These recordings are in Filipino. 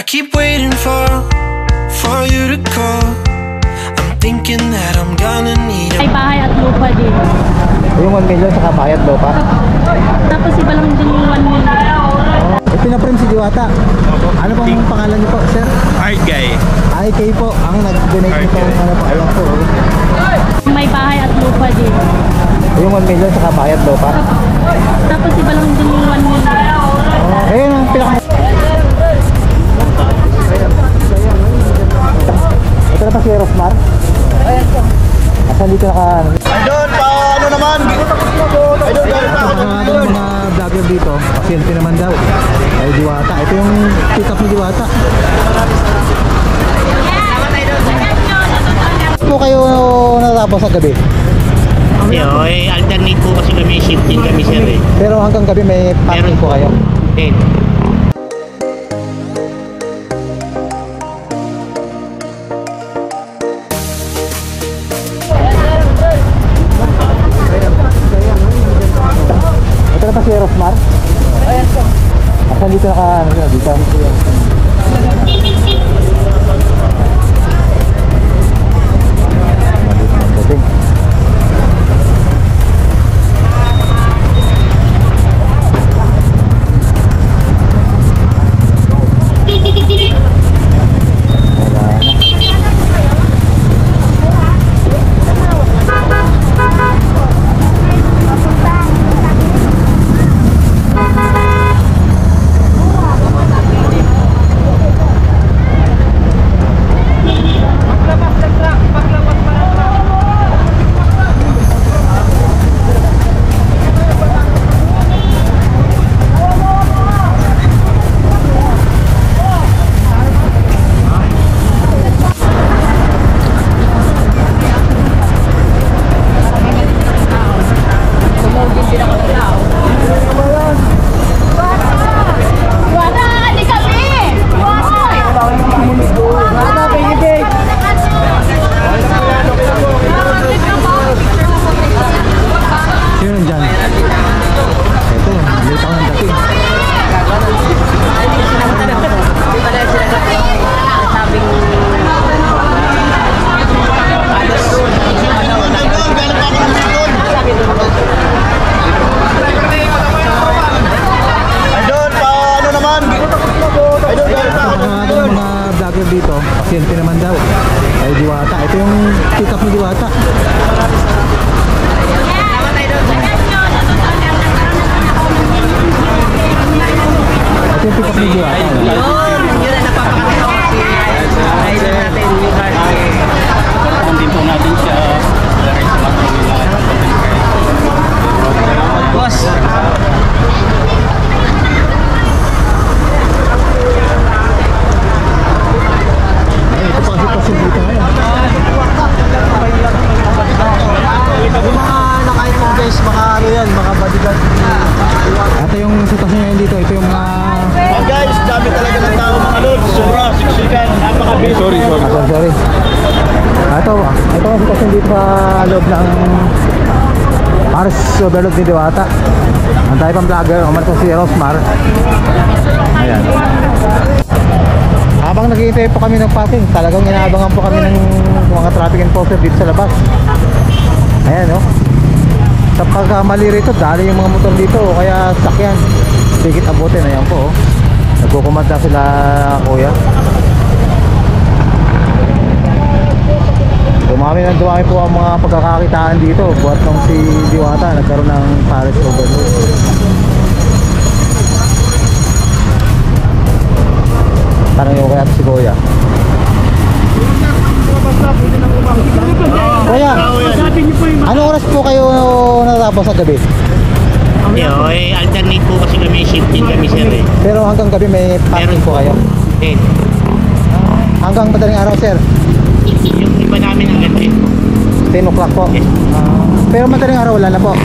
keep waiting for you to call. I'm thinking that I'm gonna need May bahay at lupa din. Yung 1 million sa bahay at lupa. Tapos iba lang din yung 1 million. Pinaprem si Diwata. Ano pong pangalan niyo po, sir? Art guy. IK po, ang nag-donate nito. Ano po, alam po. May bahay at lupa din. Yung 1 million sa bahay at lupa. Tapos iba lang din yung 1 million. Ayun ang pinaka... Ito na pa si Rosmar? Ayan po. Asan dito naka... Doon pa, ano naman? Ayun, galing pa ako doon. Mga vlogger dito, pasyente naman daw. Ay Diwata, ito yung pick up ni Diwata. Po kayo natapos sa gabi? Alternate po kasi kami, shifting kami sir eh. Pero hanggang gabi may parking po kayo? Okay. Ito na pa si Rosmar? Ayan po. Asan dito naka... Ano dito? Dito, pasyente naman daw. Ay Diwata, ito yung pick up ni Diwata. Ito yung pick up ni Diwata. Yun na napapakatawa si rider natin, yung card. Kundin po natin siya. Boss! Ito yung sitwasyon ngayon dito. Ito yung Guys, dami talaga ng tao mga lods. Sobra, siksikan, napaka-busy. Sorry. sorry. Ito ang sitwasyon dito sa loob ng Paris Overload ni Diwata. Ang tayo pang vlogger, uman po si Rosmar. Ayan. Habang naghihintay po kami ng parking, talagang inaabangan po kami ng mga traffic enforcer dito sa labas. Ayan o. Sa pagkamali rito, dali yung mga motor dito o kaya sakyan. Sigit abutin, ayan po o. Nagkukumanda sila kuya. Dumami po ang mga pagkakakitaan dito. Buhat nung si Diwata nagkaroon ng Paris Overload. Parang yung kaya si kuya. Kuya, ano oras po kayo natapos sa gabi? Alternate po kasi kami, shifting kami sir eh. Pero hanggang gabi may parking po kayo? Okay. Hanggang madaling araw sir? Yung iba namin hanggang 10 o'clock po? Yes. Pero madaling araw wala na po?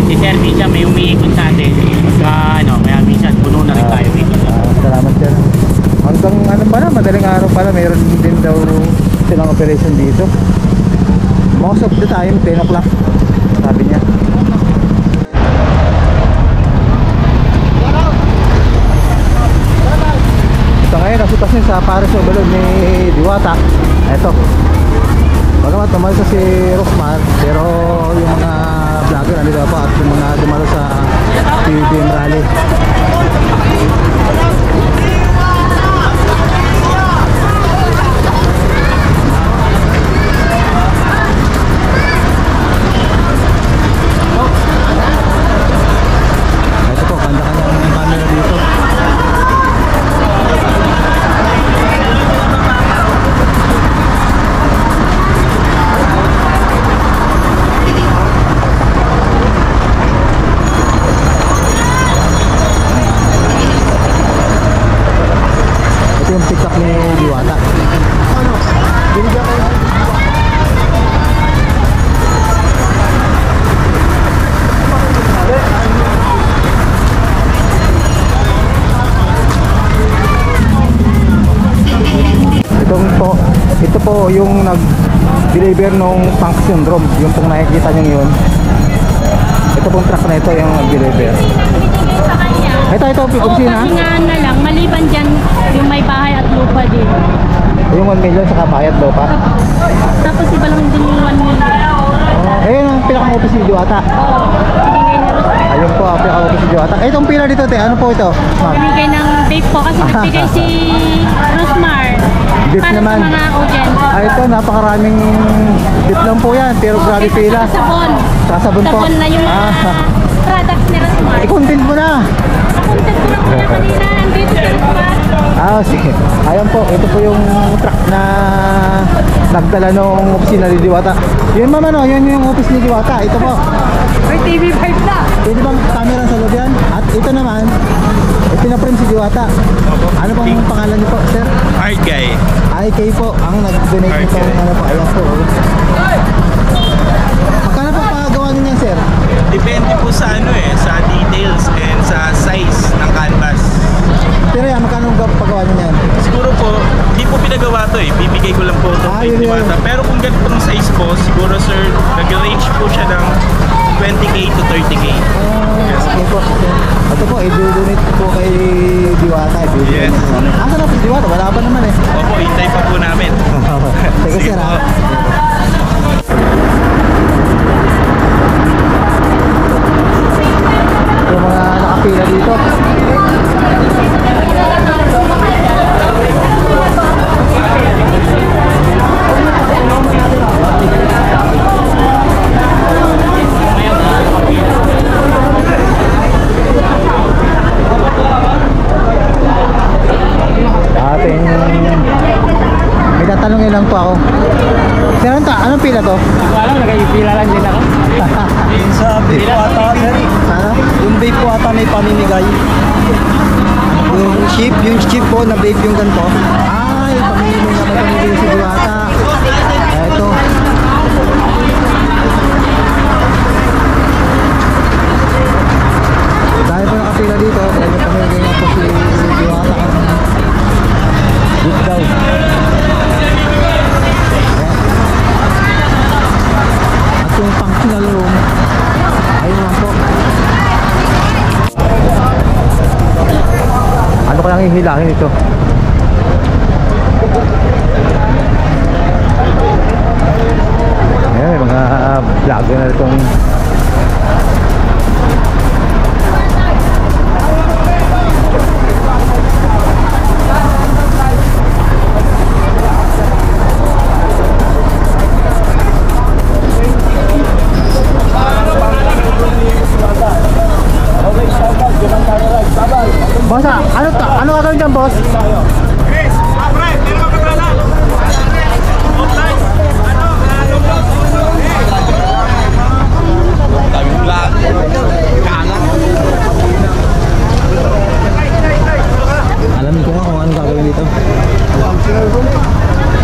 Si sir, minsan may umiikot sa atin. Kaya minsan puno na rin tayo. Salamat sir. Hanggang ano pa na, madaling araw pala, mayroon din daw silang operation dito. Most of the time, 10 o'clock, sabi niya. Sa ngayon, ngayon ang sitwasyon sa Paris Overload ni Diwata. Eto, bagamat tumalsa si Rosmar, pero yung mga vlogger nandito pa at yung mga dumalo sa PBM Rally. Ito po, kanya-kanyang camera dito. Ito yung pick up ni Diwata. Binigyan kayo. Ito po yung nag-deliver nung tank syndrome, yung pong nakikita nyo yun. Ito pong truck na ito yung nag-deliver. Sa kanya. Ito, Oo, opisina. pahingahan na lang. Maliban dyan, yung may bahay at lupa din. Yung 1 million sa bayad lupa. Tapos iba lang din yung 1 million. Ayun ang pinaka-office ni Diwata. Oo. Binigay ni Rosmar. Ayun po ang pinaka-office ni Diwata. Itong pila dito, te, ano po ito? Ma'am. Binigay ng vape po kasi nagbigay si Rosmar. Vape Para naman. sa mga audience. Ito, napakaraming dip lang po yan, pero grabe pila. Sa sabon. Sasabon po. Sabon na yung mga products ni Rosmar. I-content mo na. Content ko lang muna kanina. Nandito si Rosmar. Sige. Ayan po, ito po yung truck na nagdala nung opisina ni Diwata. Yun mama no, yun yung office ni Diwata. Ito po. May TV5 na. Pwede bang camera sa loob yan? At ito naman, pinaprint si Diwata. Ano pong pangalan niyo po, sir? Hard guy. IK po, ang nag-donate nitong ano po. Ayan po. Magkano po pagawa niyo niyan, sir? Depende po sa sa details and sa size ng canvas. Pero yan, magkano pagawa niyo niyan? Siguro po, hindi po pinagawa to bibigay ko lang po ito kay yun. Diwata. Pero kung ganitong size po, siguro sir, nag-range po siya ng 20k to 30k. Okay po. Ito po, i-donate po kay Diwata. Yes. Asa na po si Diwata? Wala pa naman eh. Opo, hintay pa po namin. Teka sir ha. Yung mga nakapila dito. May tatanungin lang po ako. Sir, anong pila to? Wala, nag-ipila lang din ako. Sa vape po ata, sir. Ano? Yung vape po ata may pamimigay. Yung chip po na vape yung ganito. Ay, pamili nga may pamili si Diwata. Eto. Dahil po nakapila dito, dahil pamili nga po si Diwata. Dito daw. At yung functional room, ayun lang po. Ano ko lang hihilangin ito? Ayan, may mga vlogger na itong Boss, ano gagawin dyan, boss? Alam ko nga kung ano gagawin dito.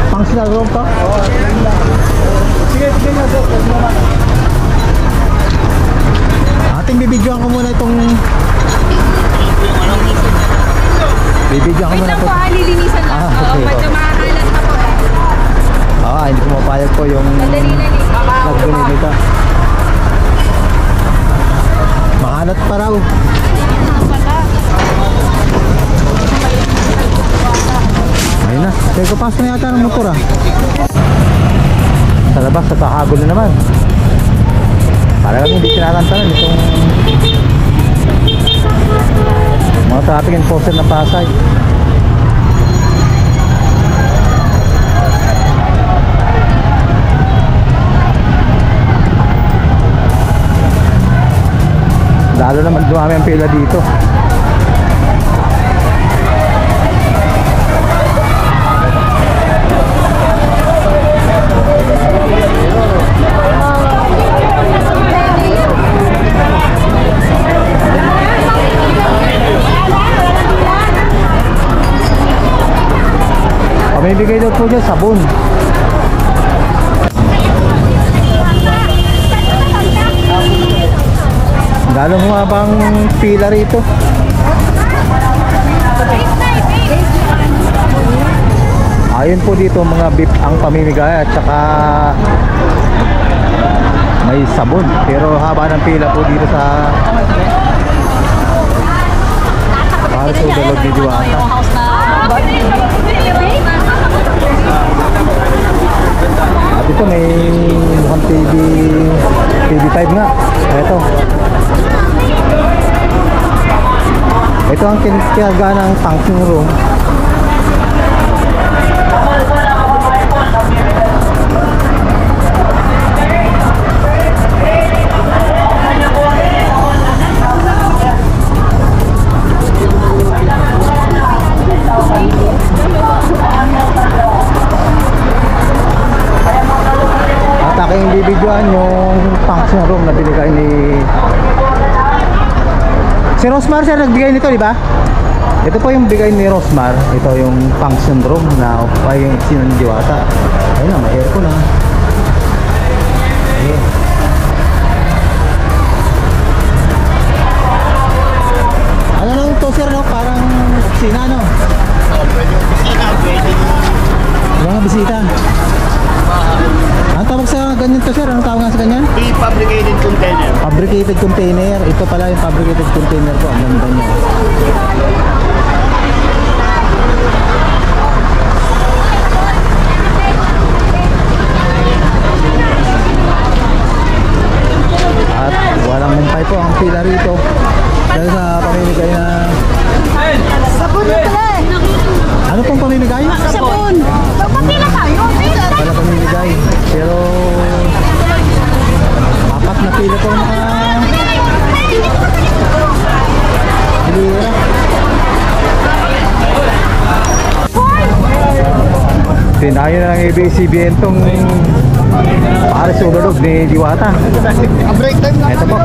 Functional room to? Sige nga, boss. Ating bibidyoan ko muna itong bibidyoan ko muna Wait lang po. po, lilinisan lang. Okay po. Medyo makakalat na po. Hindi pumapayag po yung nag-donate nito. Makalat pa raw. Nagpapas na yata ng motor ah. Sa labas, sa kakagod na naman. Para lang hindi sinakantanan itong mga traffic enforcer ng Pasay. Lalo naman dumami ang pila dito. Pamibigay daw po dyan sabon. Lalo mga bang pila rito. Ayun po dito mga beef ang pamimigay at saka may sabon. Pero haba ng pila po dito sa para sa Udalog ni Diwata. At ito may mukhang TV5 nga. Ito ang kinitiyaga ng function room. At aking bibidyoan yung function room na binigay ni si Rosmar, sir, nagbigay nito, di ba? Ito po yung bigay ni Rosmar. Ito yung function room na ay yung sinan ni Diwata. Ayun na, may aircon na. Okay. Ano lang to, sir, no? Parang opisina, no? Pwede opisina, pwede Mga bisita. Ang tawag sa ganyan to, sir? Anong tawag nga sa ganyan? prefabricated container. Fabricated container. Ito pala yung fabricated container ko. Ang ganda niya. At walang mumpay po ang pila rito dahil sa pamimigay na Sabon na pala eh. ano pong pamimigay? Sabon. Magpapila tayo. Wala pamimigay pero apat na pila po mga hilira. Tinayo na ng ABS-CBN tong para sa Udalog ni Diwata. Break time na. Ito po.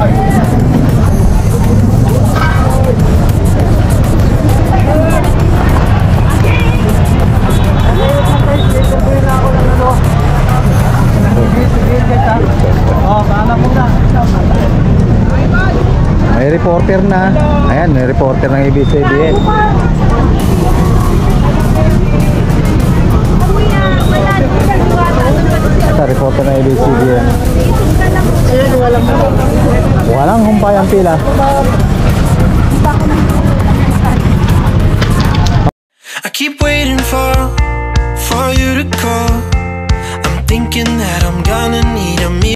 May reporter na. Ayan, may reporter ng ABS-CBN. Sa reporter ng ABS-CBN. Walang humpay ang pila. I keep waiting for you to call. I'm thinking that I'm gonna need a meal.